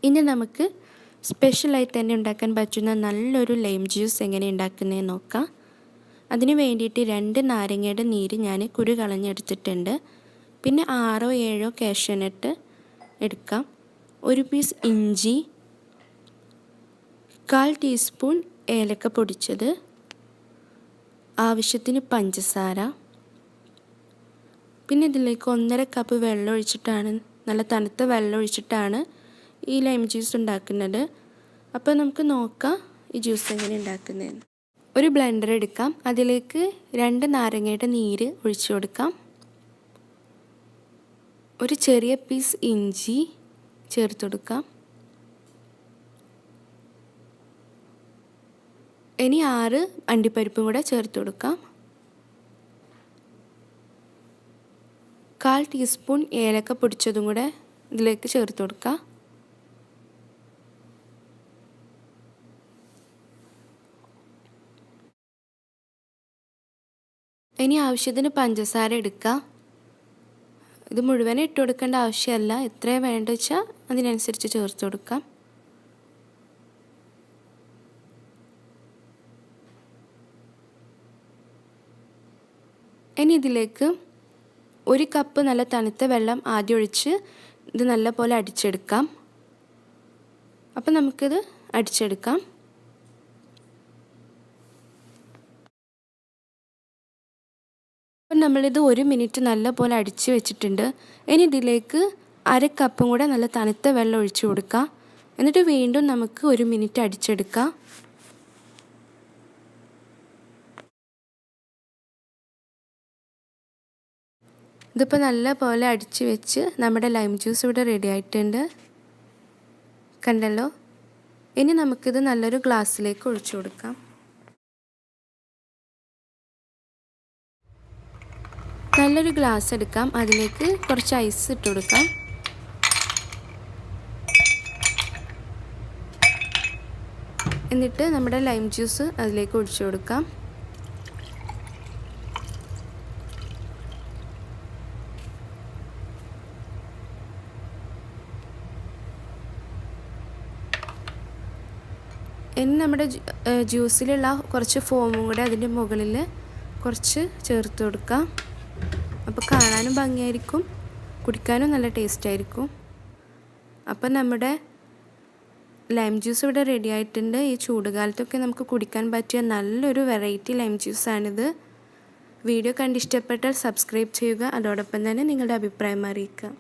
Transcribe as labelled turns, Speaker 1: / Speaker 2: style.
Speaker 1: ഇനി നമുക്ക് സ്പെഷ്യലായി തന്നെ ഉണ്ടാക്കാൻ പറ്റുന്ന നല്ലൊരു ലൈം ജ്യൂസ് എങ്ങനെ ഉണ്ടാക്കുന്നതെന്ന് നോക്കാം. അതിന് വേണ്ടിയിട്ട് 2 നാരങ്ങയുടെ നീര് ഞാൻ കുരു കളഞ്ഞെടുത്തിട്ടുണ്ട്. പിന്നെ 6-7 കാഷ്യൂനട്ട് എടുക്കാം. 1 പീസ് ഇഞ്ചി, 1/4 ടീസ്പൂൺ ഏലക്ക പൊടിച്ചത്, ആവശ്യത്തിന് പഞ്ചസാര. പിന്നെ ഇതിലേക്ക് 1.5 കപ്പ് വെള്ളം ഒഴിച്ചിട്ടാണ്, നല്ല തണുത്ത വെള്ളം ഒഴിച്ചിട്ടാണ് ഈ ലൈം ജ്യൂസ് ഉണ്ടാക്കുന്നത്. അപ്പോൾ നമുക്ക് നോക്കാം ഈ ജ്യൂസ് എങ്ങനെ ഉണ്ടാക്കുന്നതെന്ന്. ഒരു ബ്ലെൻഡർ എടുക്കാം. അതിലേക്ക് 2 നാരങ്ങയുടെ നീര് ഒഴിച്ചു കൊടുക്കാം. ഒരു ചെറിയ പീസ് ഇഞ്ചി ചേർത്ത് കൊടുക്കാം. ഇനി 6 അണ്ടിപ്പരിപ്പും കൂടെ ചേർത്ത് കൊടുക്കാം. 1/4 ടീസ്പൂൺ ഏലക്ക പൊടിച്ചതും കൂടെ ഇതിലേക്ക് ചേർത്ത് കൊടുക്കാം. ഇനി ആവശ്യത്തിന് പഞ്ചസാര എടുക്കുക. ഇത് മുഴുവൻ ഇട്ട് കൊടുക്കേണ്ട ആവശ്യമല്ല, എത്രയാണ് വേണ്ടത് വെച്ചാൽ അതിനനുസരിച്ച് ചേർത്ത് കൊടുക്കാം. ഇനി ഇതിലേക്ക് 1 കപ്പ് നല്ല തണുത്ത വെള്ളം ആദ്യം ഒഴിച്ച് ഇത് നല്ല പോലെ അടിച്ചെടുക്കാം. അപ്പം നമുക്കിത് അടിച്ചെടുക്കാം. അപ്പം നമ്മളിത് 1 മിനിറ്റ് നല്ല പോലെ അടിച്ച് വെച്ചിട്ടുണ്ട്. ഇനി ഇതിലേക്ക് 1/2 കപ്പും കൂടെ നല്ല തണുത്ത വെള്ളം ഒഴിച്ച് കൊടുക്കാം. എന്നിട്ട് വീണ്ടും നമുക്ക് 1 മിനിറ്റ് അടിച്ചെടുക്കാം. ഇതിപ്പോൾ നല്ല പോലെ അടിച്ച് വെച്ച് നമ്മുടെ ലൈം ജ്യൂസ് ഇവിടെ റെഡി ആയിട്ടുണ്ട്. കണ്ടല്ലോ. ഇനി നമുക്കിത് നല്ലൊരു ഗ്ലാസ്സിലേക്ക് ഒഴിച്ചു കൊടുക്കാം. നല്ലൊരു ഗ്ലാസ് എടുക്കാം. അതിലേക്ക് കുറച്ച് ഐസ് ഇട്ട് കൊടുക്കാം. എന്നിട്ട് നമ്മുടെ ലൈം ജ്യൂസ് അതിലേക്ക് ഒഴിച്ചു കൊടുക്കാം. ഇനി നമ്മുടെ ജ്യൂസിലുള്ള കുറച്ച് ഫോമും കൂടെ അതിൻ്റെ മുകളിൽ കുറച്ച് ചേർത്ത് കൊടുക്കാം. അപ്പോൾ കാണാനും ഭംഗിയായിരിക്കും, കുടിക്കാനും നല്ല ടേസ്റ്റ് ആയിരിക്കും. അപ്പം നമ്മുടെ ലൈം ജ്യൂസ് ഇവിടെ റെഡി ആയിട്ടുണ്ട്. ഈ ചൂടുകാലത്തൊക്കെ നമുക്ക് കുടിക്കാൻ പറ്റിയ നല്ലൊരു വെറൈറ്റി ലൈം ജ്യൂസാണിത്. വീഡിയോ കണ്ടിഷ്ടപ്പെട്ടാൽ സബ്സ്ക്രൈബ് ചെയ്യുക. അതോടൊപ്പം തന്നെ നിങ്ങളുടെ അഭിപ്രായം അറിയിക്കുക.